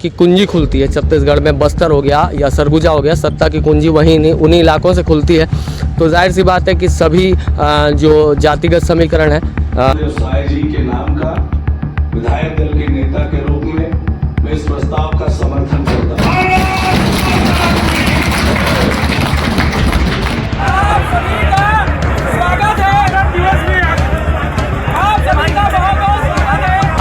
की कुंजी खुलती है छत्तीसगढ़ में, बस्तर हो गया या सरगुजा हो गया, सत्ता की कुंजी वहीं उन्हीं इलाकों से खुलती है। तो जाहिर सी बात है कि सभी जो जातिगत समीकरण है साय जी के नाम का विधायक दल के नेता के रूप में मैं इस प्रस्ताव का समर्थन करता हूं।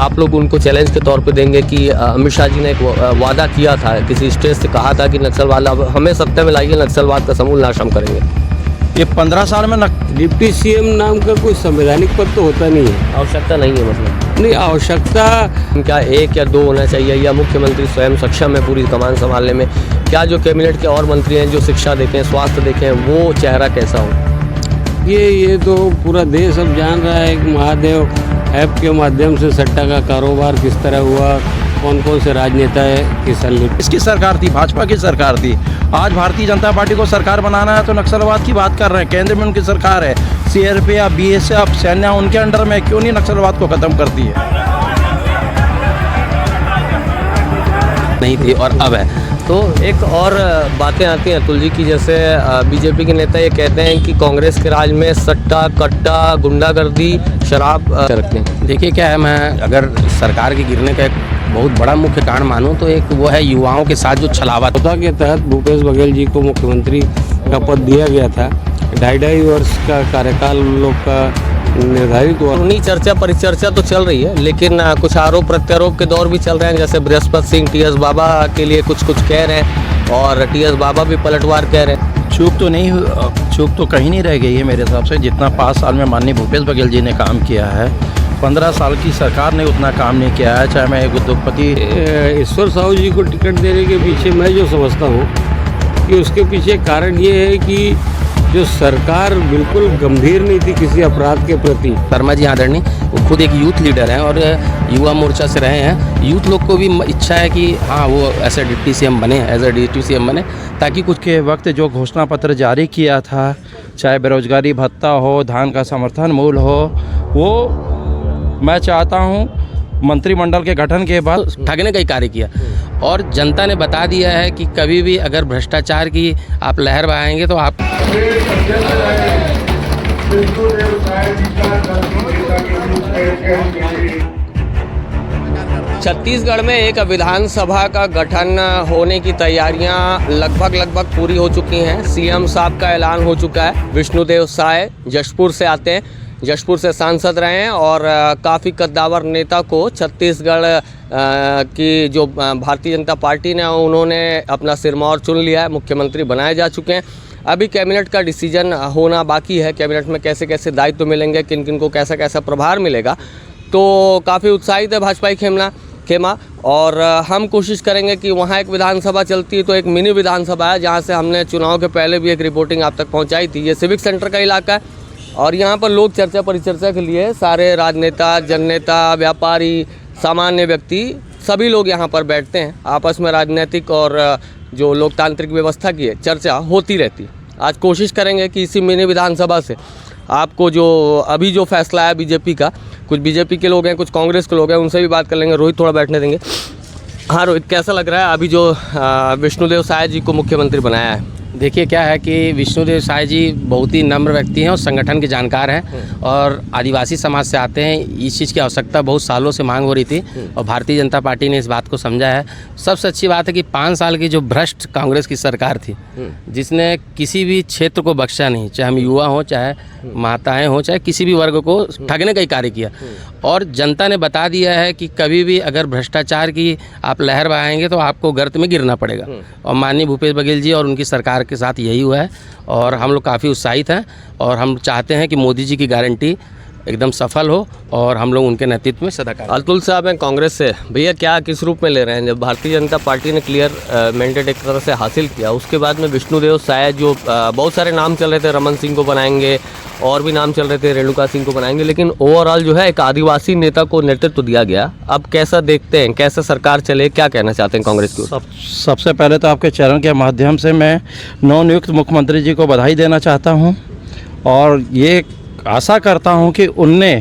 आप लोग उनको चैलेंज के तौर पे देंगे कि अमित शाह जी ने एक वादा किया था, किसी स्टेज से कहा था कि नक्सलवाद हमें सत्ता में लाइए, नक्सलवाद का समूल नाश हम करेंगे। ये 15 साल में डिप्टी सीएम नाम का कोई संवैधानिक पद तो होता नहीं है। आवश्यकता नहीं है, मतलब नहीं आवश्यकता क्या 1 या 2 होना चाहिए, या मुख्यमंत्री स्वयं सक्षम है पूरी कमान संभालने में? क्या जो कैबिनेट के और मंत्री हैं जो शिक्षा देखें, स्वास्थ्य देखें, वो चेहरा कैसा हो? ये तो पूरा देश अब जान रहा है कि महादेव ऐप के माध्यम से सट्टा का कारोबार किस तरह हुआ, कौन कौन से राजनेता है किस इसकी सरकार थी, भाजपा की सरकार थी। आज भारतीय जनता पार्टी को सरकार बनाना है तो नक्सलवाद की बात कर रहे हैं। केंद्र में उनकी सरकार है, CRP या BSF सैन्य उनके अंडर में, क्यों नहीं नक्सलवाद को खत्म करती है? नहीं थी और अब है। तो एक और बातें आती हैं अतुल जी की, जैसे बीजेपी के नेता ये कहते हैं कि कांग्रेस के राज में सट्टा, कट्टा, गुंडागर्दी, शराब रखते हैं। देखिए क्या है, मैं अगर सरकार के गिरने का एक बहुत बड़ा मुख्य कारण मानूं तो एक वो है युवाओं के साथ जो छलावा के तहत भूपेश बघेल जी को मुख्यमंत्री का पद दिया गया था। 2.5 वर्ष का कार्यकाल लोग का निर्धारित हुआ। उन्हीं चर्चा परिचर्चा तो चल रही है, लेकिन कुछ आरोप प्रत्यारोप के दौर भी चल रहे हैं। जैसे बृहस्पति सिंह TS बाबा के लिए कुछ कह रहे हैं और TS बाबा भी पलटवार कह रहे हैं। चूक तो कहीं नहीं रह गई है मेरे हिसाब से। जितना 5 साल में माननीय भूपेश बघेल जी ने काम किया है, 15 साल की सरकार ने उतना काम नहीं किया है। चाहे मैं एक उद्योगपति ईश्वर साहू जी को टिकट देने के पीछे मैं जो समझता हूँ कि उसके पीछे कारण ये है कि जो सरकार बिल्कुल गंभीर नहीं थी किसी अपराध के प्रति। शर्मा जी आदरणीय वो खुद एक यूथ लीडर हैं और युवा मोर्चा से रहे हैं। यूथ लोग को भी इच्छा है कि हाँ वो ऐसे डिप्टी CM बने, एज ए डिप्टी CM बने, ताकि कुछ के वक्त जो घोषणा पत्र जारी किया था, चाहे बेरोजगारी भत्ता हो, धान का समर्थन मूल्य हो, वो मैं चाहता हूँ मंत्रिमंडल के गठन के बाद ठगने का ही कार्य किया। और जनता ने बता दिया है कि कभी भी अगर भ्रष्टाचार की आप लहर बहाएंगे तो आप छत्तीसगढ़ में एक विधानसभा का गठन होने की तैयारियां लगभग पूरी हो चुकी हैं। CM साहब का ऐलान हो चुका है। विष्णुदेव साय जशपुर से आते हैं, जशपुर से सांसद रहे हैं और काफ़ी कद्दावर नेता को छत्तीसगढ़ की जो भारतीय जनता पार्टी ने उन्होंने अपना सिरमौर चुन लिया है, मुख्यमंत्री बनाए जा चुके हैं। अभी कैबिनेट का डिसीजन होना बाकी है, कैबिनेट में कैसे कैसे दायित्व मिलेंगे, किन किन को कैसा कैसा प्रभार मिलेगा। तो काफ़ी उत्साहित है भाजपाई खेमा और हम कोशिश करेंगे कि वहाँ एक विधानसभा चलती है तो एक मिनी विधानसभा है जहाँ से हमने चुनाव के पहले भी एक रिपोर्टिंग आप तक पहुँचाई थी। ये सिविक सेंटर का इलाका है और यहाँ पर लोग चर्चा परिचर्चा के लिए सारे राजनेता, जननेता, व्यापारी, सामान्य व्यक्ति सभी लोग यहाँ पर बैठते हैं। आपस में राजनीतिक और जो लोकतांत्रिक व्यवस्था की है चर्चा होती रहती है। आज कोशिश करेंगे कि इसी मिनी विधानसभा से आपको जो अभी जो फैसला है बीजेपी का, कुछ बीजेपी के लोग हैं, कुछ कांग्रेस के लोग हैं, उनसे भी बात कर लेंगे। रोहित थोड़ा बैठने देंगे। हाँ रोहित, कैसा लग रहा है अभी जो विष्णुदेव साय जी को मुख्यमंत्री बनाया है? देखिए क्या है कि विष्णुदेव साय जी बहुत ही नम्र व्यक्ति हैं और संगठन के जानकार हैं और आदिवासी समाज से आते हैं। इस चीज़ की आवश्यकता बहुत सालों से मांग हो रही थी और भारतीय जनता पार्टी ने इस बात को समझा है। सबसे अच्छी बात है कि 5 साल की जो भ्रष्ट कांग्रेस की सरकार थी, जिसने किसी भी क्षेत्र को बख्शा नहीं, चाहे हम युवा हों, चाहे माताएं हों, चाहे किसी भी वर्ग को ठगने का ही कार्य किया। और जनता ने बता दिया है कि कभी भी अगर भ्रष्टाचार की आप लहर बहाएंगे तो आपको गर्त में गिरना पड़ेगा। और माननीय भूपेश बघेल जी और उनकी सरकार के साथ यही हुआ है और हम लोग काफ़ी उत्साहित हैं और हम चाहते हैं कि मोदी जी की गारंटी एकदम सफल हो और हम लोग उनके नेतृत्व में सदा कार्य। अतुल साहब हैं कांग्रेस से, भैया क्या किस रूप में ले रहे हैं? जब भारतीय जनता पार्टी ने क्लियर मैंडेट एक तरह से हासिल किया, उसके बाद में विष्णुदेव साय जो बहुत सारे नाम चल रहे थे, रमन सिंह को बनाएंगे और भी नाम चल रहे थे, रेणुका सिंह को बनाएंगे, लेकिन ओवरऑल जो है एक आदिवासी नेता को नेतृत्व दिया गया। अब कैसा देखते हैं, कैसे सरकार चले, क्या कहना चाहते हैं कांग्रेस को? सबसे पहले तो आपके चैनल के माध्यम से मैं नवनियुक्त मुख्यमंत्री जी को बधाई देना चाहता हूँ और ये आशा करता हूं कि उनने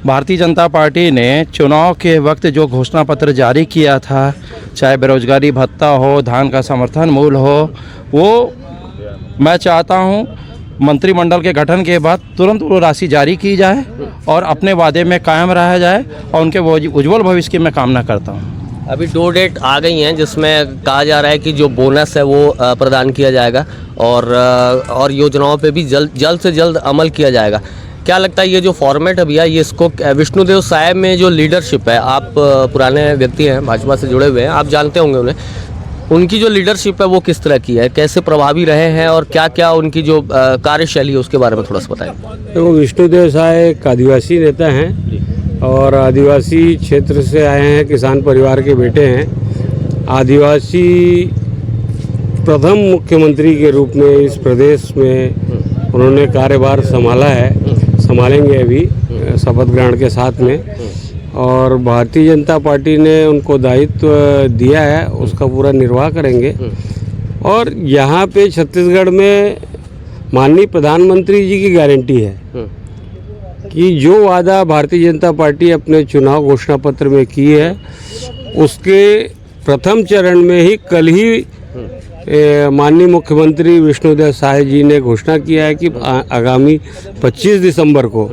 भारतीय जनता पार्टी ने चुनाव के वक्त जो घोषणा पत्र जारी किया था, चाहे बेरोजगारी भत्ता हो, धान का समर्थन मूल्य हो, वो मैं चाहता हूँ मंत्रिमंडल के गठन के बाद तुरंत वो राशि जारी की जाए और अपने वादे में कायम रहा जाए और उनके उज्जवल भविष्य की मैं कामना करता हूँ। अभी 2 डेट आ गई हैं जिसमें कहा जा रहा है कि जो बोनस है वो प्रदान किया जाएगा और योजनाओं पे भी जल्द से जल्द अमल किया जाएगा। क्या लगता है ये जो फॉर्मेट है भैया, ये इसको विष्णुदेव साय में जो लीडरशिप है, आप पुराने व्यक्ति हैं, भाजपा से जुड़े हुए हैं, आप जानते होंगे उन्हें, उनकी जो लीडरशिप है वो किस तरह की है, कैसे प्रभावी रहे हैं और क्या क्या उनकी जो कार्यशैली है उसके बारे में थोड़ा सा बताएं। तो विष्णुदेव साय एक आदिवासी नेता हैं और आदिवासी क्षेत्र से आए हैं, किसान परिवार के बेटे हैं। आदिवासी प्रथम मुख्यमंत्री के रूप में इस प्रदेश में उन्होंने कार्यभार संभाला है, संभालेंगे अभी शपथ ग्रहण के साथ में, और भारतीय जनता पार्टी ने उनको दायित्व दिया है, उसका पूरा निर्वाह करेंगे। और यहाँ पे छत्तीसगढ़ में माननीय प्रधानमंत्री जी की गारंटी है कि जो वादा भारतीय जनता पार्टी अपने चुनाव घोषणा पत्र में की है, उसके प्रथम चरण में ही कल ही माननीय मुख्यमंत्री विष्णुदेव साय जी ने घोषणा किया है कि आगामी 25 दिसंबर को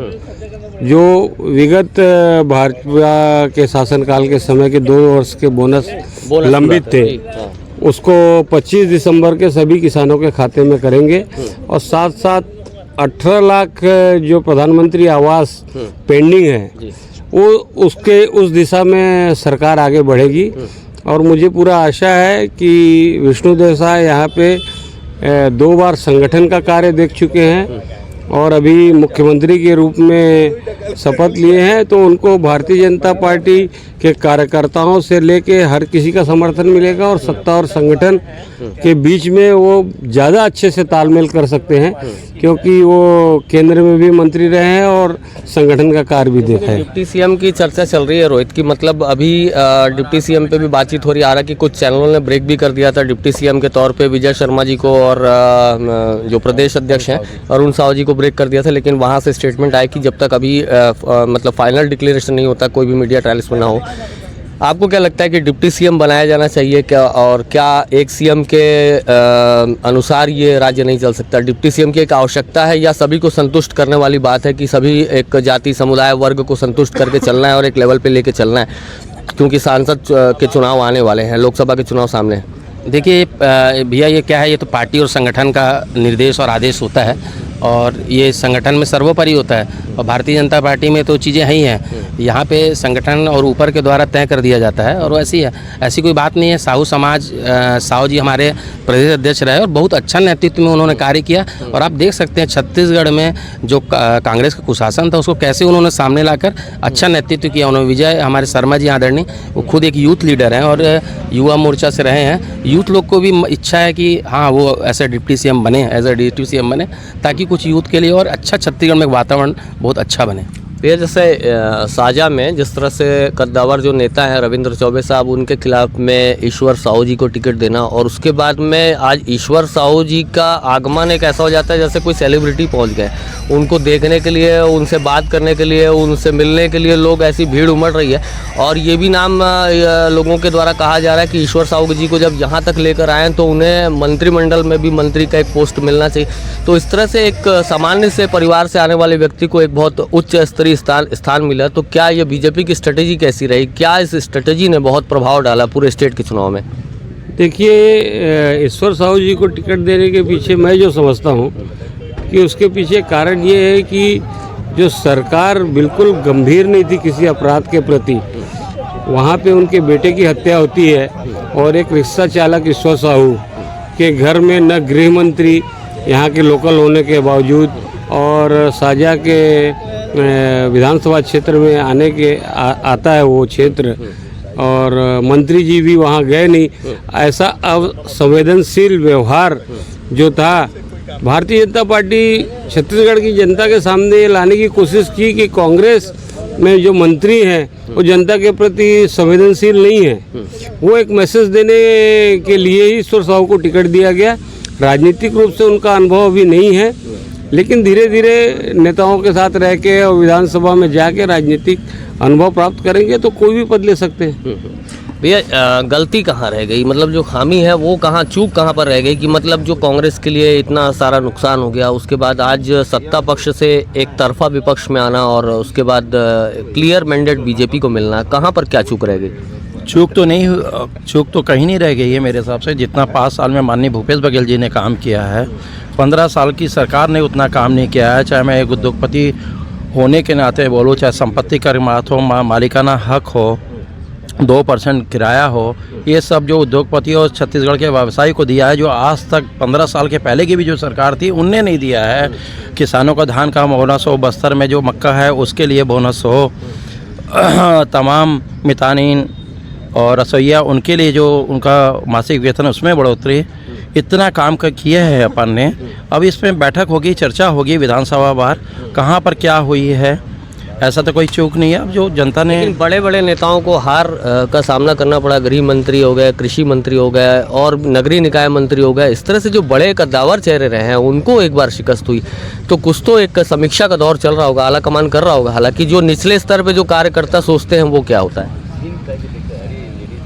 जो विगत भाजपा के शासनकाल के समय के 2 वर्ष के बोनस लंबित थे, उसको 25 दिसंबर के सभी किसानों के खाते में करेंगे और साथ साथ 18 लाख जो प्रधानमंत्री आवास पेंडिंग है वो उस दिशा में सरकार आगे बढ़ेगी। और मुझे पूरा आशा है कि विष्णुदेव साय यहाँ पे 2 बार संगठन का कार्य देख चुके हैं और अभी मुख्यमंत्री के रूप में शपथ लिए हैं, तो उनको भारतीय जनता पार्टी के कार्यकर्ताओं से लेके हर किसी का समर्थन मिलेगा और सत्ता और संगठन के बीच में वो ज़्यादा अच्छे से तालमेल कर सकते हैं, क्योंकि वो केंद्र में भी मंत्री रहे हैं और संगठन का कार्य भी देखा है। डिप्टी सीएम की चर्चा चल रही है रोहित की, मतलब अभी डिप्टी सीएम पे भी बातचीत हो रही आ रहा कि कुछ चैनलों ने ब्रेक भी कर दिया था डिप्टी सीएम के तौर पे विजय शर्मा जी को और जो प्रदेश अध्यक्ष हैं अरुण साहू जी को ब्रेक कर दिया था, लेकिन वहाँ से स्टेटमेंट आया कि जब तक अभी मतलब फाइनल डिक्लेरेशन नहीं होता कोई भी मीडिया ट्रायल्स में ना हो। आपको क्या लगता है कि डिप्टी सीएम बनाया जाना चाहिए क्या, और क्या एक सीएम के अनुसार ये राज्य नहीं चल सकता? डिप्टी सीएम की एक आवश्यकता है या सभी को संतुष्ट करने वाली बात है कि सभी एक जाति समुदाय वर्ग को संतुष्ट करके चलना है और एक लेवल पे लेके चलना है, क्योंकि सांसद के चुनाव आने वाले हैं, लोकसभा के चुनाव सामने हैं? देखिए भैया, ये क्या है, ये तो पार्टी और संगठन का निर्देश और आदेश होता है और ये संगठन में सर्वोपरि होता है और भारतीय जनता पार्टी में तो चीज़ें हैं ही हैं। यहाँ पे संगठन और ऊपर के द्वारा तय कर दिया जाता है और वैसी है, ऐसी कोई बात नहीं है। साहू समाज साहू जी हमारे प्रदेश अध्यक्ष रहे और बहुत अच्छा नेतृत्व में उन्होंने कार्य किया और आप देख सकते हैं छत्तीसगढ़ में जो कांग्रेस का कुशासन था उसको कैसे उन्होंने सामने लाकर अच्छा नेतृत्व किया उन्होंने। विजय हमारे शर्मा जी आदरणीय, वो खुद एक यूथ लीडर हैं और युवा मोर्चा से रहे हैं। यूथ लोग को भी इच्छा है कि हाँ वो ऐसे डिप्टी सीएम बने, एज ए डिप्टी सीएम बने, ताकि कुछ यूथ के लिए और अच्छा छत्तीसगढ़ में वातावरण बहुत अच्छा बने। ये जैसे साजा में जिस तरह से कद्दावर जो नेता हैं रविंद्र चौबे साहब, उनके खिलाफ में ईश्वर साहू जी को टिकट देना और उसके बाद में आज ईश्वर साहू जी का आगमन एक ऐसा हो जाता है जैसे कोई सेलिब्रिटी पहुंच गए, उनको देखने के लिए, उनसे बात करने के लिए, उनसे मिलने के लिए लोग ऐसी भीड़ उमड़ रही है। और ये भी नाम लोगों के द्वारा कहा जा रहा है कि ईश्वर साहू जी को जब यहाँ तक लेकर आए तो उन्हें मंत्रिमंडल में भी मंत्री का एक पोस्ट मिलना चाहिए। तो इस तरह से एक सामान्य से परिवार से आने वाले व्यक्ति को एक बहुत उच्च स्तरीय स्थान मिला। तो क्या ये बीजेपी की स्ट्रेटेजी कैसी रही? क्या इस स्ट्रेटेजी ने बहुत प्रभाव डाला पूरे स्टेट के चुनाव में? देखिए, ईश्वर साहू जी को टिकट देने के पीछे मैं जो समझता हूँ कि उसके पीछे कारण ये है कि जो सरकार बिल्कुल गंभीर नहीं थी किसी अपराध के प्रति। वहाँ पे उनके बेटे की हत्या होती है और एक रिक्शा चालक ईश्वर साहू के घर में न गृह मंत्री यहाँ के लोकल होने के बावजूद और साजा के विधानसभा क्षेत्र में आता है वो क्षेत्र, और मंत्री जी भी वहाँ गए नहीं। ऐसा असंवेदनशील व्यवहार जो था, भारतीय जनता पार्टी छत्तीसगढ़ की जनता के सामने लाने की कोशिश की कि कांग्रेस में जो मंत्री हैं वो जनता के प्रति संवेदनशील नहीं है। वो एक मैसेज देने के लिए ही ईश्वर साहू को टिकट दिया गया। राजनीतिक रूप से उनका अनुभव अभी नहीं है, लेकिन धीरे धीरे नेताओं के साथ रह के और विधानसभा में जाके राजनीतिक अनुभव प्राप्त करेंगे तो कोई भी पद ले सकते हैं। भैया गलती कहाँ रह गई, मतलब जो खामी है वो कहाँ, चूक कहाँ पर रह गई कि मतलब जो कांग्रेस के लिए इतना सारा नुकसान हो गया, उसके बाद आज सत्ता पक्ष से एक तरफा विपक्ष में आना और उसके बाद क्लियर मैंडेट बीजेपी को मिलना, कहाँ पर क्या चूक रह गई? चूक तो कहीं नहीं रह गई है मेरे हिसाब से। जितना 5 साल में माननीय भूपेश बघेल जी ने काम किया है, 15 साल की सरकार ने उतना काम नहीं किया है। चाहे मैं एक उद्योगपति होने के नाते बोलूँ, चाहे संपत्ति कर मात हो, मालिकाना हक हो, 2% किराया हो, ये सब जो उद्योगपति और छत्तीसगढ़ के व्यवसायी को दिया है, जो आज तक 15 साल के पहले की भी जो सरकार थी उनने नहीं दिया है। किसानों का धान का बोनस हो, बस्तर में जो मक्का है उसके लिए बोनस हो, तमाम मितानीन और रसोइया उनके लिए जो उनका मासिक वेतन उसमें बढ़ोतरी, इतना काम का किया है अपन ने। अब इसमें बैठक होगी, चर्चा होगी विधानसभा बाहर, कहाँ पर क्या हुई है, ऐसा तो कोई चूक नहीं है। अब जो जनता ने, लेकिन बड़े बड़े नेताओं को हार का सामना करना पड़ा, गृह मंत्री हो गए, कृषि मंत्री हो गए और नगरीय निकाय मंत्री हो गए, इस तरह से जो बड़े कद्दावर चेहरे रहे हैं उनको एक बार शिकस्त हुई, तो कुछ तो एक समीक्षा का दौर चल रहा होगा, आला कमान कर रहा होगा। हालांकि जो निचले स्तर पे जो कार्यकर्ता सोचते हैं वो क्या होता है?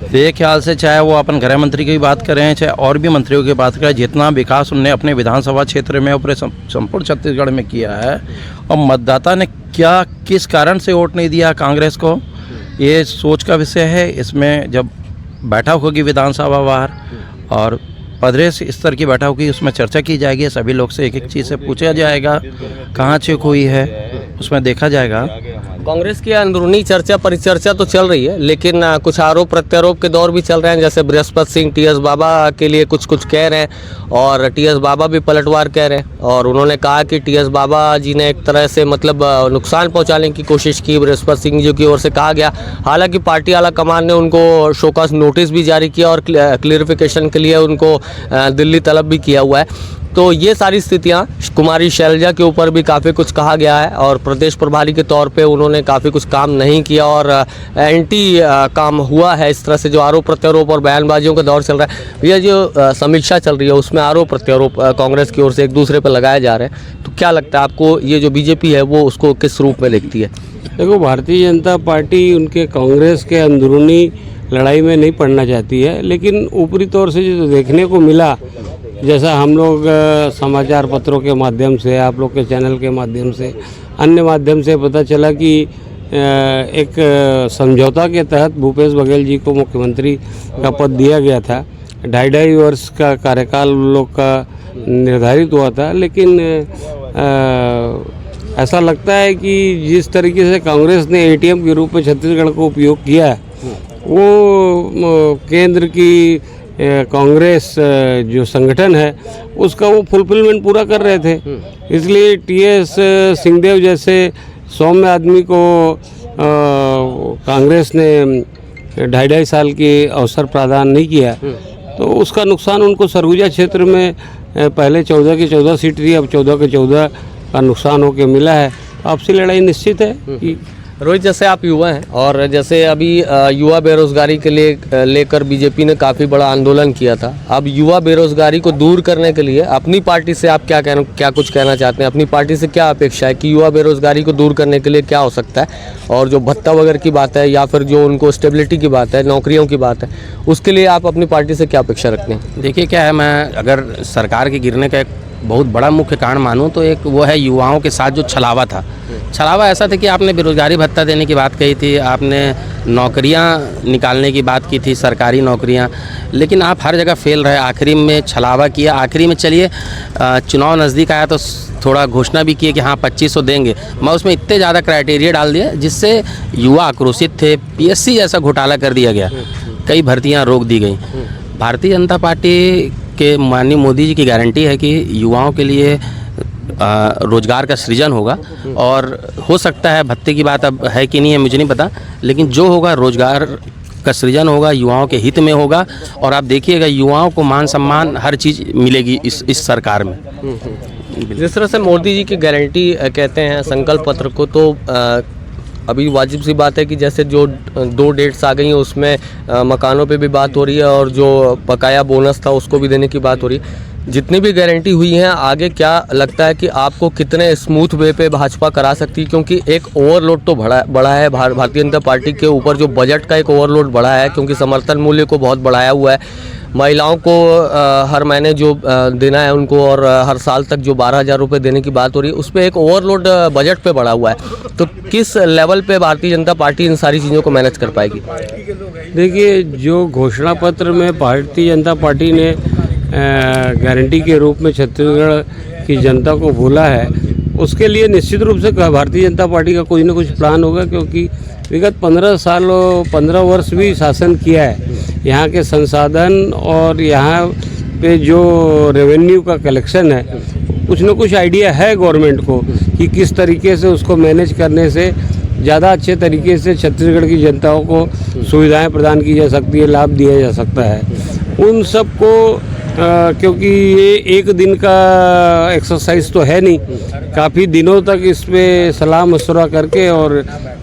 मेरे ख्याल से चाहे वो अपन गृह मंत्री की बात करें, चाहे और भी मंत्रियों की बात करें, जितना विकास उनने अपने विधानसभा क्षेत्र में और संपूर्ण छत्तीसगढ़ में किया है, और मतदाता ने क्या किस कारण से वोट नहीं दिया कांग्रेस को, ये सोच का विषय है। इसमें जब बैठक होगी विधानसभा बाहर और प्रदेश स्तर की बैठक होगी, उसमें चर्चा की जाएगी, सभी लोग से एक एक चीज़ से पूछा जाएगा कहाँ चूक हुई है, उसमें देखा जाएगा। कांग्रेस की अंदरूनी चर्चा परिचर्चा तो चल रही है, लेकिन कुछ आरोप प्रत्यारोप के दौर भी चल रहे हैं। जैसे बृहस्पति सिंह टीएस बाबा के लिए कुछ कह रहे हैं और टीएस बाबा भी पलटवार कह रहे हैं, और उन्होंने कहा कि टीएस बाबा जी ने एक तरह से मतलब नुकसान पहुंचाने की कोशिश की, बृहस्पति सिंह जी की ओर से कहा गया। हालांकि पार्टी आला कमान ने उनको शोकॉज नोटिस भी जारी किया और क्लियरिफिकेशन के लिए उनको दिल्ली तलब भी किया हुआ है। तो ये सारी स्थितियां, कुमारी शैलजा के ऊपर भी काफ़ी कुछ कहा गया है और प्रदेश प्रभारी के तौर पे उन्होंने काफ़ी कुछ काम नहीं किया और एंटी काम हुआ है। इस तरह से जो आरोप प्रत्यारोप और बयानबाजियों का दौर चल रहा है, ये जो समीक्षा चल रही है उसमें आरोप प्रत्यारोप कांग्रेस की ओर से एक दूसरे पर लगाए जा रहे हैं, तो क्या लगता है आपको ये जो बीजेपी है वो उसको किस रूप में देखती है? देखो, भारतीय जनता पार्टी उनके कांग्रेस के अंदरूनी लड़ाई में नहीं पड़ना चाहती है, लेकिन ऊपरी तौर से जो देखने को मिला, जैसा हम लोग समाचार पत्रों के माध्यम से, आप लोग के चैनल के माध्यम से, अन्य माध्यम से पता चला कि एक समझौता के तहत भूपेश बघेल जी को मुख्यमंत्री का पद दिया गया था। 2.5 वर्ष का कार्यकाल लोग का निर्धारित हुआ था, लेकिन ऐसा लगता है कि जिस तरीके से कांग्रेस ने एटीएम के रूप में छत्तीसगढ़ को उपयोग किया है, वो केंद्र की कांग्रेस जो संगठन है उसका वो फुलफिलमेंट पूरा कर रहे थे। इसलिए टीएस सिंहदेव जैसे सौम्य आदमी को कांग्रेस ने 2.5 साल की अवसर प्रदान नहीं किया, तो उसका नुकसान उनको सरगुजा क्षेत्र में पहले 14 की 14 सीट थी, अब 14 के 14 का नुकसान होकर मिला है। आपसी लड़ाई निश्चित है कि रोहित, जैसे आप युवा हैं और जैसे अभी युवा बेरोजगारी के लिए लेकर बीजेपी ने काफ़ी बड़ा आंदोलन किया था, अब युवा बेरोजगारी को दूर करने के लिए अपनी पार्टी से आप क्या कुछ कहना चाहते हैं? अपनी पार्टी से क्या अपेक्षा है कि युवा बेरोजगारी को दूर करने के लिए क्या हो सकता है, और जो भत्ता वगैरह की बात है या फिर जो उनको स्टेबिलिटी की बात है, नौकरियों की बात है, उसके लिए आप अपनी पार्टी से क्या अपेक्षा रखते हैं? देखिए क्या है, मैं अगर सरकार के गिरने का एक बहुत बड़ा मुख्य कारण मानूं तो एक वो है युवाओं के साथ जो छलावा था। छलावा ऐसा था कि आपने बेरोजगारी भत्ता देने की बात कही थी, आपने नौकरियां निकालने की बात की थी, सरकारी नौकरियां, लेकिन आप हर जगह फेल रहे। आखिरी में छलावा किया, आखिरी में चलिए चुनाव नज़दीक आया तो थोड़ा घोषणा भी किए कि हाँ 2500 देंगे, मैं उसमें इतने ज़्यादा क्राइटेरिया डाल दिया जिससे युवा आक्रोशित थे। पीएससी जैसा घोटाला कर दिया गया, कई भर्तियाँ रोक दी गई। भारतीय जनता पार्टी के माननीय मोदी जी की गारंटी है कि युवाओं के लिए रोजगार का सृजन होगा, और हो सकता है भत्ते की बात अब है कि नहीं है मुझे नहीं पता, लेकिन जो होगा रोजगार का सृजन होगा, युवाओं के हित में होगा, और आप देखिएगा युवाओं को मान सम्मान हर चीज़ मिलेगी इस सरकार में। जिस तरह से मोदी जी की गारंटी कहते हैं संकल्प पत्र को, तो अभी वाजिब सी बात है कि जैसे जो 2 डेट्स आ गई हैं उसमें मकानों पे भी बात हो रही है और जो बकाया बोनस था उसको भी देने की बात हो रही है। जितनी भी गारंटी हुई है आगे क्या लगता है कि आपको कितने स्मूथ वे पे भाजपा करा सकती है, क्योंकि एक ओवरलोड तो बढ़ा है भारतीय जनता पार्टी के ऊपर, जो बजट का एक ओवरलोड बढ़ा है क्योंकि समर्थन मूल्य को बहुत बढ़ाया हुआ है, महिलाओं को हर महीने जो देना है उनको और हर साल तक जो 12,000 रुपये देने की बात हो रही है उस पर एक ओवरलोड बजट पे बढ़ा हुआ है। तो किस लेवल पे भारतीय जनता पार्टी इन सारी चीज़ों को मैनेज कर पाएगी? देखिए, जो घोषणा पत्र में भारतीय जनता पार्टी ने गारंटी के रूप में छत्तीसगढ़ की जनता को बोला है, उसके लिए निश्चित रूप से भारतीय जनता पार्टी का कोई ना कुछ प्लान होगा, क्योंकि विगत 15 वर्ष भी शासन किया है। यहाँ के संसाधन और यहाँ पे जो रेवेन्यू का कलेक्शन है, कुछ ना कुछ आइडिया है गवर्नमेंट को कि किस तरीके से उसको मैनेज करने से ज़्यादा अच्छे तरीके से छत्तीसगढ़ की जनताओं को सुविधाएं प्रदान की जा सकती है, लाभ दिया जा सकता है। उन सब को क्योंकि ये एक दिन का एक्सरसाइज तो है नहीं, काफ़ी दिनों तक इस पर सलाह मशवरा करके और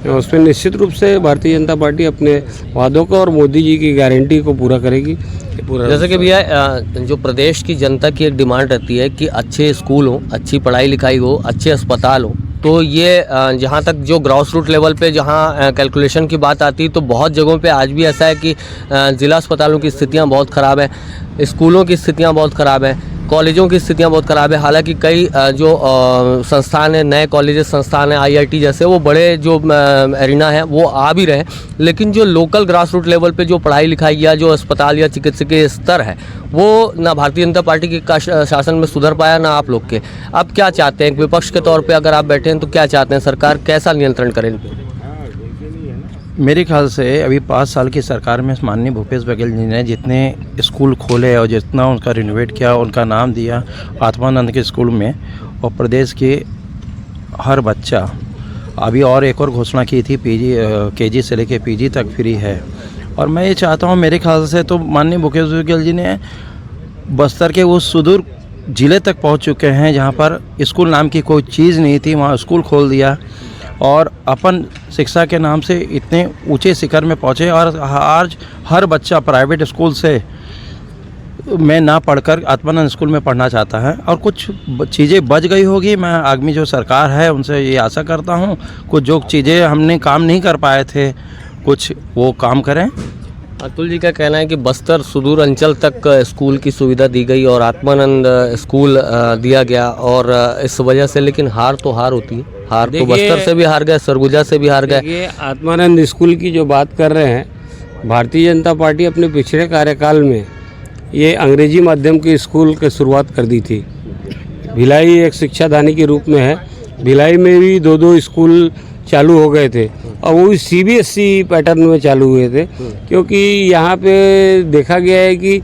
उस पर निश्चित रूप से भारतीय जनता पार्टी अपने वादों को और मोदी जी की गारंटी को पूरा करेगी। जैसे कि भैया जो प्रदेश की जनता की एक डिमांड रहती है कि अच्छे स्कूल हो, अच्छी पढ़ाई लिखाई हो, अच्छे अस्पताल हो, तो ये जहाँ तक जो ग्रास रूट लेवल पे जहाँ कैलकुलेशन की बात आती है तो बहुत जगहों पे आज भी ऐसा है कि ज़िला अस्पतालों की स्थितियाँ बहुत ख़राब हैं, स्कूलों की स्थितियाँ बहुत ख़राब हैं, कॉलेजों की स्थितियाँ बहुत ख़राब है। हालांकि कई जो संस्थान है, नए कॉलेजेस संस्थान है, IIT जैसे वो बड़े जो एरिना है वो आ भी रहे, लेकिन जो लोकल ग्रास रूट लेवल पे जो पढ़ाई लिखाई या जो अस्पताल या चिकित्सकीय स्तर है वो ना भारतीय जनता पार्टी के शासन में सुधर पाया ना आप लोग के। आप क्या चाहते हैं, विपक्ष के तौर पर अगर आप बैठे हैं तो क्या चाहते हैं, सरकार कैसा नियंत्रण करे इन पर? मेरे ख्याल से अभी 5 साल की सरकार में माननीय भूपेश बघेल जी ने जितने स्कूल खोले और जितना उनका रिनोवेट किया, उनका नाम दिया आत्मानंद के स्कूल में, और प्रदेश के हर बच्चा, अभी और एक और घोषणा की थी KG से लेके PG तक फ्री है। और मैं ये चाहता हूँ, मेरे ख्याल से तो माननीय भूपेश बघेल जी ने बस्तर के उस सुदूर ज़िले तक पहुँच चुके हैं जहाँ पर स्कूल नाम की कोई चीज़ नहीं थी, वहाँ स्कूल खोल दिया और अपन शिक्षा के नाम से इतने ऊंचे शिखर में पहुंचे। और आज हर बच्चा प्राइवेट स्कूल से में ना पढ़कर आत्मानंद स्कूल में पढ़ना चाहता है। और कुछ चीज़ें बच गई होगी, मैं आगामी जो सरकार है उनसे ये आशा करता हूं कुछ जो चीज़ें हमने काम नहीं कर पाए थे कुछ वो काम करें। अतुल जी का कहना है कि बस्तर सुदूर अंचल तक स्कूल की सुविधा दी गई और आत्मानंद स्कूल दिया गया, और इस वजह से लेकिन हार तो हार होती है, हार तो बस्तर से भी हार गए, सरगुजा से भी हार गए। ये आत्मानंद स्कूल की जो बात कर रहे हैं, भारतीय जनता पार्टी अपने पिछले कार्यकाल में ये अंग्रेजी माध्यम के स्कूल की शुरुआत कर दी थी। भिलाई एक शिक्षाधानी के रूप में है, भिलाई में भी 2 स्कूल चालू हो गए थे और वो भी CBSE पैटर्न में चालू हुए थे, क्योंकि यहाँ पे देखा गया है कि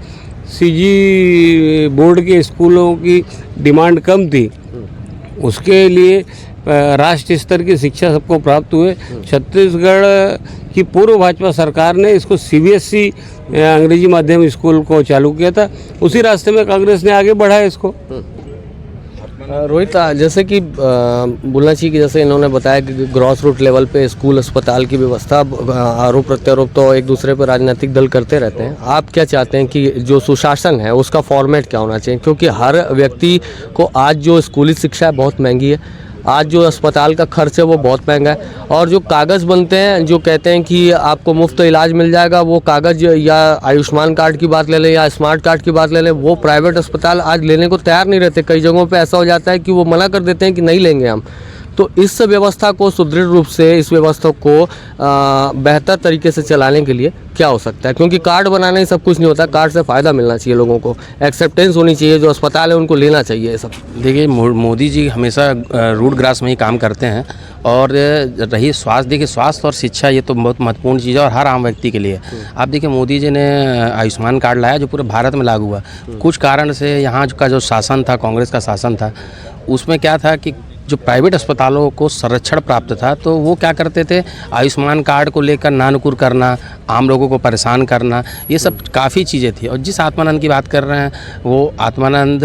CG बोर्ड के स्कूलों की डिमांड कम थी, उसके लिए राष्ट्रीय स्तर की शिक्षा सबको प्राप्त हुए। छत्तीसगढ़ की पूर्व भाजपा सरकार ने इसको CBSE अंग्रेजी माध्यम स्कूल को चालू किया था, उसी रास्ते में कांग्रेस ने आगे बढ़ाया इसको। रोहित, जैसे कि बोलना चाहिए कि जैसे इन्होंने बताया कि ग्रॉस रूट लेवल पे स्कूल अस्पताल की व्यवस्था, आरोप प्रत्यारोप तो एक दूसरे पर राजनीतिक दल करते रहते हैं। आप क्या चाहते हैं कि जो सुशासन है उसका फॉर्मेट क्या होना चाहिए, क्योंकि हर व्यक्ति को आज जो स्कूली शिक्षा है बहुत महंगी है, आज जो अस्पताल का खर्च है वो बहुत महंगा है, और जो कागज़ बनते हैं जो कहते हैं कि आपको मुफ्त इलाज मिल जाएगा, वो कागज़ या आयुष्मान कार्ड की बात ले लें या स्मार्ट कार्ड की बात ले लें, वो प्राइवेट अस्पताल आज लेने को तैयार नहीं रहते। कई जगहों पे ऐसा हो जाता है कि वो मना कर देते हैं कि नहीं लेंगे हम। तो इस व्यवस्था को सुदृढ़ रूप से, इस व्यवस्था को बेहतर तरीके से चलाने के लिए क्या हो सकता है, क्योंकि कार्ड बनाना ही सब कुछ नहीं होता, कार्ड से फ़ायदा मिलना चाहिए, लोगों को एक्सेप्टेंस होनी चाहिए, जो अस्पताल है उनको लेना चाहिए। सब देखिए, मोदी जी हमेशा रूट ग्रास में ही काम करते हैं। और रही स्वास्थ्य, देखिए स्वास्थ्य और शिक्षा ये तो बहुत महत्वपूर्ण चीज़ है और हर आम व्यक्ति के लिए। आप देखिए, मोदी जी ने आयुष्मान कार्ड लाया जो पूरे भारत में लागू हुआ। कुछ कारण से यहाँ का जो शासन था, कांग्रेस का शासन था, उसमें क्या था कि जो प्राइवेट अस्पतालों को संरक्षण प्राप्त था, तो वो क्या करते थे, आयुष्मान कार्ड को लेकर नानुकुर करना, आम लोगों को परेशान करना, ये सब काफ़ी चीज़ें थी। और जिस आत्मानंद की बात कर रहे हैं, वो आत्मानंद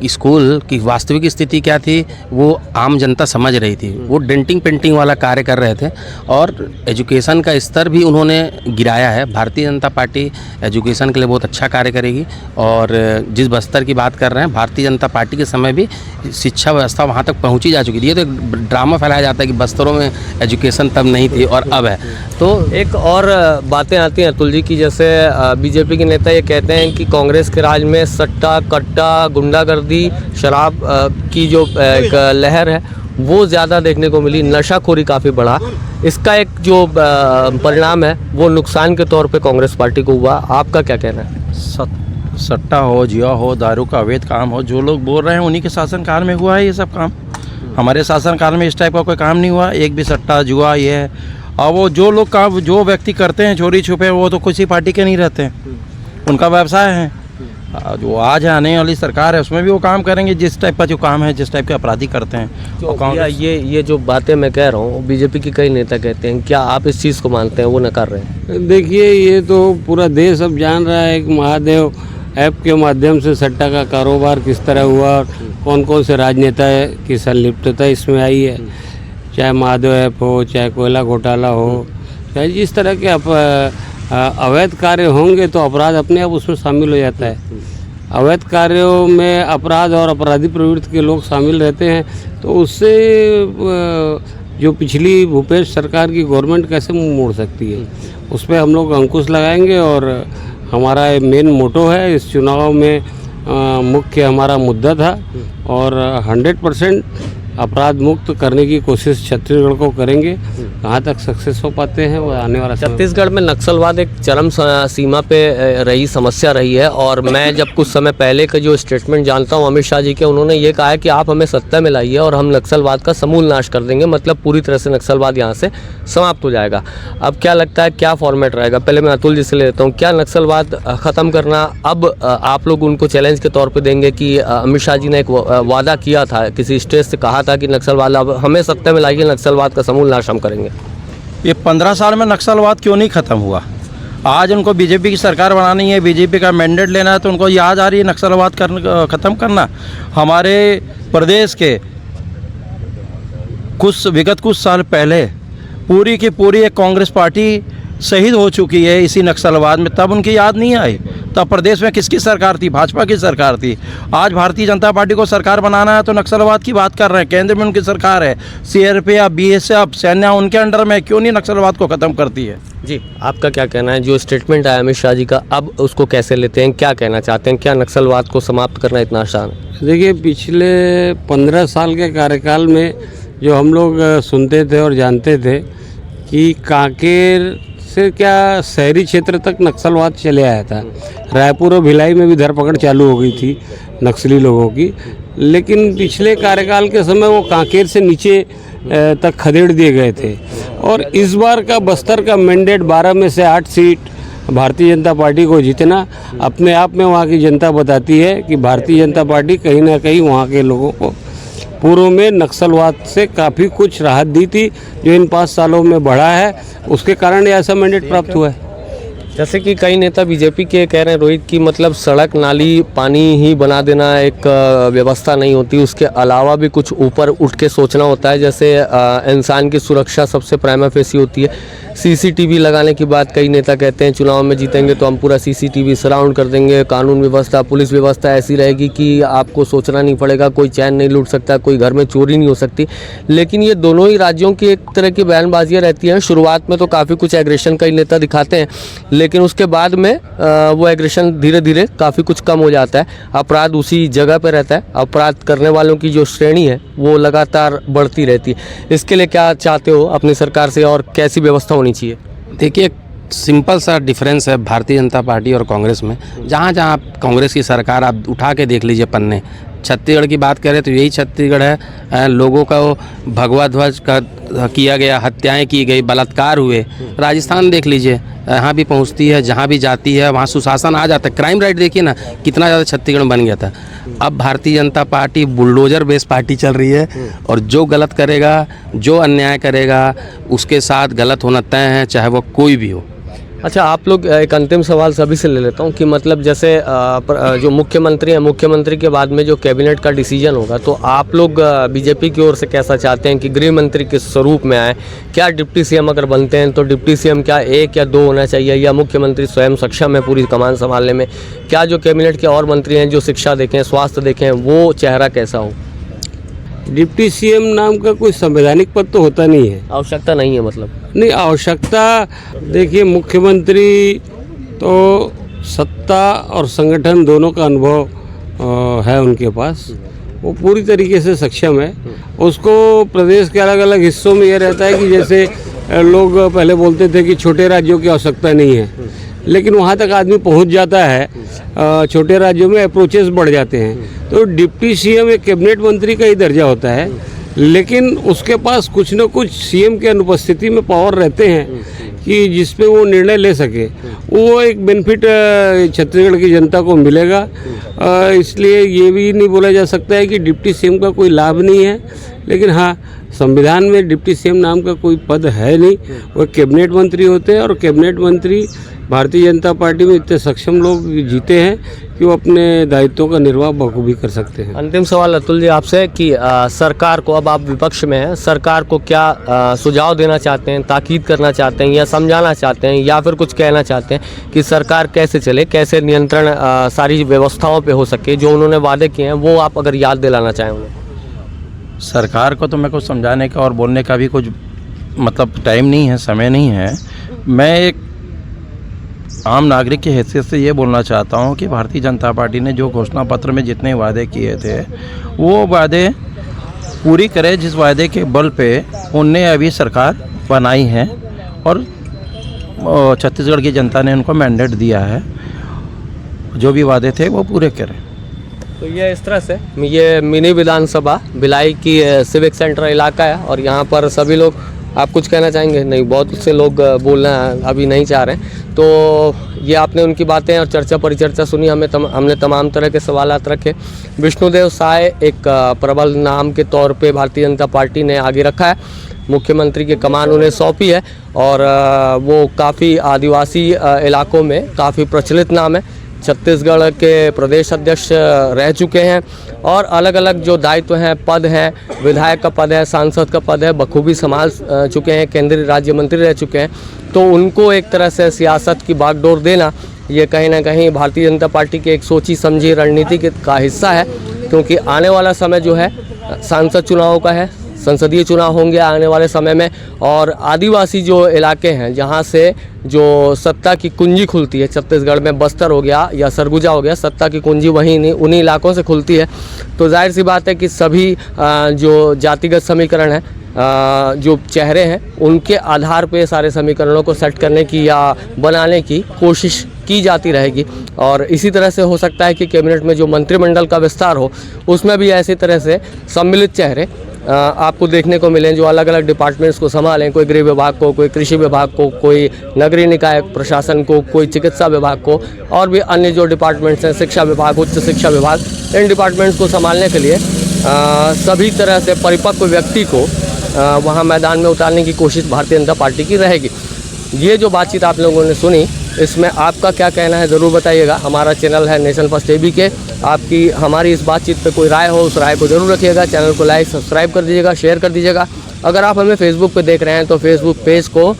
स्कूल की वास्तविक स्थिति क्या थी वो आम जनता समझ रही थी। वो डेंटिंग पेंटिंग वाला कार्य कर रहे थे और एजुकेशन का स्तर भी उन्होंने गिराया है। भारतीय जनता पार्टी एजुकेशन के लिए बहुत अच्छा कार्य करेगी। और जिस बस्तर की बात कर रहे हैं, भारतीय जनता पार्टी के समय भी शिक्षा व्यवस्था वहाँ तक पहुँची जा चुकी थी। ये तो एक ड्रामा फैलाया जाता है कि बस्तरों में एजुकेशन तब नहीं थी और अब है। तो एक और बातें आती हैं अतुल जी की, जैसे बीजेपी के नेता ये कहते हैं कि कांग्रेस के राज में सट्टा, कट्टा, गुंडागर्दी, शराब की जो एक लहर है वो ज़्यादा देखने को मिली, नशाखोरी काफ़ी बढ़ा। इसका एक जो परिणाम है वो नुकसान के तौर पे कांग्रेस पार्टी को हुआ। आपका क्या कहना है? सट्टा हो, जुआ हो, दारू का अवैध काम हो, जो लोग बोल रहे हैं उन्हीं के शासनकाल में हुआ है ये सब काम। हमारे शासनकाल में इस टाइप का कोई काम नहीं हुआ, एक भी सट्टा, जुआ ये है। और वो जो लोग काम जो व्यक्ति करते हैं चोरी छुपे, वो तो किसी पार्टी के नहीं रहते हैं, उनका व्यवसाय है। जो आज आने वाली सरकार है उसमें भी वो काम करेंगे जिस टाइप का जो काम है, जिस टाइप के अपराधी करते हैं। तो ये जो बातें मैं कह रहा हूँ बीजेपी के कई नेता कहते हैं, क्या आप इस चीज़ को मानते हैं वो नकार रहे हैं? देखिए, ये तो पूरा देश अब जान रहा है कि महादेव ऐप के माध्यम से सट्टा का कारोबार किस तरह हुआ और कौन कौन से राजनेता की संलिप्तता इसमें आई है। चाहे महादेव ऐप हो, चाहे कोयला घोटाला हो, चाहे जिस तरह के अवैध कार्य होंगे तो अपराध अपने आप उसमें शामिल हो जाता है। अवैध कार्यों में अपराध और अपराधी प्रवृत्ति के लोग शामिल रहते हैं, तो उससे जो पिछली भूपेश सरकार की गवर्नमेंट कैसे मुंह मोड़ सकती है, उस पर हम लोग अंकुश लगाएंगे। और हमारा मेन मोटो है इस चुनाव में, मुख्य हमारा मुद्दा था और 100% अपराध मुक्त करने की कोशिश छत्तीसगढ़ को करेंगे। कहाँ तक सक्सेस हो पाते हैं वो आने वाला समय। छत्तीसगढ़ में नक्सलवाद एक चरम सीमा पे रही समस्या रही है। और मैं जब कुछ समय पहले का जो स्टेटमेंट जानता हूँ अमित शाह जी के, उन्होंने ये कहा है कि आप हमें सत्ता में लाइए और हम नक्सलवाद का समूल नाश कर देंगे, मतलब पूरी तरह से नक्सलवाद यहाँ से समाप्त हो जाएगा। अब क्या लगता है क्या फॉर्मेट रहेगा? पहले मैं अतुल जी से ले लेता हूँ, क्या नक्सलवाद ख़त्म करना अब आप लोग उनको चैलेंज के तौर पर देंगे कि अमित शाह जी ने एक वादा किया था, किसी स्टेज से कहा था कि नक्सलवाद अब हमें सत्ता में लाइए, नक्सलवाद का समूल नाश हम करेंगे? ये 15 साल में नक्सलवाद क्यों नहीं ख़त्म हुआ? आज उनको बीजेपी की सरकार बनानी है, बीजेपी का मैंडेट लेना है, तो उनको याद आ रही है नक्सलवाद ख़त्म करना। हमारे प्रदेश के विगत कुछ साल पहले पूरी की पूरी एक कांग्रेस पार्टी शहीद हो चुकी है इसी नक्सलवाद में, तब उनकी याद नहीं आई। तब प्रदेश में किसकी सरकार थी? भाजपा की सरकार थी। आज भारतीय जनता पार्टी को सरकार बनाना है तो नक्सलवाद की बात कर रहे हैं। केंद्र में उनकी सरकार है, सीआरपीएफ, बीएसएफ, सेना उनके अंडर में, क्यों नहीं नक्सलवाद को ख़त्म करती है? जी, आपका क्या कहना है? जो स्टेटमेंट आया अमित शाह जी का, अब उसको कैसे लेते हैं, क्या कहना चाहते हैं? क्या नक्सलवाद को समाप्त करना इतना आसान है? देखिए, पिछले 15 साल के कार्यकाल में जो हम लोग सुनते थे और जानते थे कि कांकेर से क्या शहरी क्षेत्र तक नक्सलवाद चले आया था। रायपुर और भिलाई में भी धरपकड़ चालू हो गई थी नक्सली लोगों की, लेकिन पिछले कार्यकाल के समय वो कांकेर से नीचे तक खदेड़ दिए गए थे। और इस बार का बस्तर का मैंडेट 12 में से 8 सीट भारतीय जनता पार्टी को जीतना अपने आप में वहाँ की जनता बताती है कि भारतीय जनता पार्टी कहीं ना कहीं वहाँ के लोगों को पूर्व में नक्सलवाद से काफ़ी कुछ राहत दी थी, जो इन 5 सालों में बढ़ा है, उसके कारण ऐसा मैंडेट प्राप्त हुआ है। जैसे कि कई नेता बीजेपी के कह रहे हैं रोहित की, मतलब सड़क, नाली, पानी ही बना देना एक व्यवस्था नहीं होती, उसके अलावा भी कुछ ऊपर उठ के सोचना होता है। जैसे इंसान की सुरक्षा सबसे प्राइमा फेसी होती है। सीसीटीवी लगाने की बात कई नेता कहते हैं, चुनाव में जीतेंगे तो हम पूरा सीसीटीवी सराउंड कर देंगे, कानून व्यवस्था, पुलिस व्यवस्था ऐसी रहेगी कि आपको सोचना नहीं पड़ेगा, कोई चैन नहीं लूट सकता, कोई घर में चोरी नहीं हो सकती। लेकिन ये दोनों ही राज्यों की एक तरह की बयानबाजियाँ रहती हैं। शुरुआत में तो काफ़ी कुछ एग्रेशन कई नेता दिखाते हैं, लेकिन उसके बाद में वो एग्रेशन धीरे धीरे काफ़ी कुछ कम हो जाता है। अपराध उसी जगह पर रहता है, अपराध करने वालों की जो श्रेणी है वो लगातार बढ़ती रहती है। इसके लिए क्या चाहते हो अपनी सरकार से और कैसी व्यवस्था होनी चाहिए? देखिए, सिंपल सा डिफरेंस है भारतीय जनता पार्टी और कांग्रेस में। जहाँ जहाँ कांग्रेस की सरकार आप उठा के देख लीजिए पन्ने, छत्तीसगढ़ की बात करें तो यही छत्तीसगढ़ है। लोगों का वो भगवा ध्वज का किया गया, हत्याएं की गई, बलात्कार हुए। राजस्थान देख लीजिए, यहाँ भी पहुँचती है, जहाँ भी जाती है वहाँ सुशासन आ जाता है। क्राइम रेट देखिए ना कितना ज़्यादा छत्तीसगढ़ में बन गया था। अब Bharatiya Janata party bulldozer based party चल रही है और जो गलत करेगा, जो अन्याय करेगा, उसके साथ गलत होना तय है, चाहे वो कोई भी हो। अच्छा, आप लोग, एक अंतिम सवाल सभी से ले लेता हूँ कि मतलब जैसे जो मुख्यमंत्री हैं, मुख्यमंत्री के बाद में जो कैबिनेट का डिसीजन होगा, तो आप लोग बीजेपी की ओर से कैसा चाहते हैं कि गृह मंत्री किस स्वरूप में आए? क्या डिप्टी सीएम अगर बनते हैं तो डिप्टी सीएम क्या 1 या 2 होना चाहिए, या मुख्यमंत्री स्वयं सक्षम है पूरी कमान संभालने में? क्या जो कैबिनेट के और मंत्री हैं जो शिक्षा देखें, स्वास्थ्य देखें, वो चेहरा कैसा हो? डिप्टी सीएम नाम का कोई संवैधानिक पद तो होता नहीं है, आवश्यकता नहीं है मतलब? नहीं आवश्यकता। देखिए, मुख्यमंत्री तो सत्ता और संगठन दोनों का अनुभव है उनके पास, वो पूरी तरीके से सक्षम है। उसको प्रदेश के अलग अलग हिस्सों में ये रहता है कि जैसे लोग पहले बोलते थे कि छोटे राज्यों की आवश्यकता नहीं है, लेकिन वहाँ तक आदमी पहुँच जाता है, छोटे राज्यों में अप्रोचेस बढ़ जाते हैं। तो डिप्टी सीएम एक कैबिनेट मंत्री का ही दर्जा होता है, लेकिन उसके पास कुछ न कुछ सीएम के अनुपस्थिति में पावर रहते हैं कि जिस पे वो निर्णय ले सके। वो एक बेनिफिट छत्तीसगढ़ की जनता को मिलेगा। इसलिए ये भी नहीं बोला जा सकता है कि डिप्टी सीएम का कोई लाभ नहीं है, लेकिन हाँ, संविधान में डिप्टी सीएम नाम का कोई पद है नहीं। वो कैबिनेट मंत्री होते हैं और कैबिनेट मंत्री भारतीय जनता पार्टी में इतने सक्षम लोग जीते हैं कि वो अपने दायित्वों का निर्वाह बखूबी कर सकते हैं। अंतिम सवाल अतुल जी आपसे कि सरकार को, अब आप विपक्ष में हैं, सरकार को क्या सुझाव देना चाहते हैं, ताकीद करना चाहते हैं, या समझाना चाहते हैं, या फिर कुछ कहना चाहते हैं कि सरकार कैसे चले, कैसे नियंत्रण सारी व्यवस्थाओं पे हो सके, जो उन्होंने वादे किए हैं वो आप अगर याद दिलाना चाहें उन्हें? सरकार को तो मेरे को समझाने का और बोलने का भी कुछ मतलब टाइम नहीं है, समय नहीं है। मैं एक आम नागरिक की हैसियत से ये बोलना चाहता हूँ कि भारतीय जनता पार्टी ने जो घोषणा पत्र में जितने वादे किए थे वो वादे पूरी करे, जिस वादे के बल पे उनने अभी सरकार बनाई है और छत्तीसगढ़ की जनता ने उनको मैंडेट दिया है, जो भी वादे थे वो पूरे करें। तो ये इस तरह से ये मिनी विधानसभा भिलाई की सिविक सेंटर इलाका है और यहाँ पर सभी लोग, आप कुछ कहना चाहेंगे? नहीं, बहुत से लोग बोलना अभी नहीं चाह रहे हैं। तो ये आपने उनकी बातें और चर्चा परिचर्चा सुनी, हमने तमाम तरह के सवालात रखे। विष्णुदेव साय एक प्रबल नाम के तौर पे भारतीय जनता पार्टी ने आगे रखा है, मुख्यमंत्री की कमान उन्हें सौंपी है और वो काफ़ी आदिवासी इलाकों में काफ़ी प्रचलित नाम है। छत्तीसगढ़ के प्रदेश अध्यक्ष रह चुके हैं और अलग अलग जो दायित्व हैं, पद हैं, विधायक का पद है, सांसद का पद है, बखूबी संभाल चुके हैं, केंद्रीय राज्य मंत्री रह चुके हैं। तो उनको एक तरह से सियासत की बागडोर देना, ये कहीं ना कहीं भारतीय जनता पार्टी की एक सोची समझी रणनीति का हिस्सा है, क्योंकि आने वाला समय जो है सांसद चुनाव का है, संसदीय चुनाव होंगे आने वाले समय में, और आदिवासी जो इलाके हैं जहां से जो सत्ता की कुंजी खुलती है, छत्तीसगढ़ में बस्तर हो गया या सरगुजा हो गया, सत्ता की कुंजी वहीं उन्हीं इलाकों से खुलती है। तो जाहिर सी बात है कि सभी जो जातिगत समीकरण है, जो चेहरे हैं, उनके आधार पे सारे समीकरणों को सेट करने की या बनाने की कोशिश की जाती रहेगी। और इसी तरह से हो सकता है कि कैबिनेट में जो मंत्रिमंडल का विस्तार हो उसमें भी ऐसी तरह से सम्मिलित चेहरे आपको देखने को मिलें, जो अलग अलग डिपार्टमेंट्स को संभालें, कोई गृह विभाग को, कोई कृषि विभाग को, कोई नगरीय निकाय प्रशासन को, कोई चिकित्सा विभाग को, और भी अन्य जो डिपार्टमेंट्स हैं, शिक्षा विभाग, उच्च शिक्षा विभाग, इन डिपार्टमेंट्स को संभालने के लिए सभी तरह से परिपक्व व्यक्ति को वहाँ मैदान में उतारने की कोशिश भारतीय जनता पार्टी की रहेगी। ये जो बातचीत आप लोगों ने सुनी, इसमें आपका क्या कहना है ज़रूर बताइएगा। हमारा चैनल है नेशन फर्स्ट एबी के। आपकी हमारी इस बातचीत पे कोई राय हो, उस राय को ज़रूर रखिएगा। चैनल को लाइक सब्सक्राइब कर दीजिएगा, शेयर कर दीजिएगा। अगर आप हमें फेसबुक पे देख रहे हैं तो फेसबुक पेज को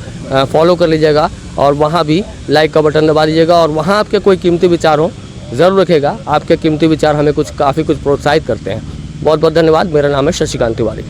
फॉलो कर लीजिएगा और वहाँ भी लाइक का बटन दबा दीजिएगा, और वहाँ आपके कोई कीमती विचार हो ज़रूर रखिएगा। आपके कीमती विचार हमें काफ़ी कुछ प्रोत्साहित करते हैं। बहुत बहुत धन्यवाद। मेरा नाम है शशिकांत तिवारी।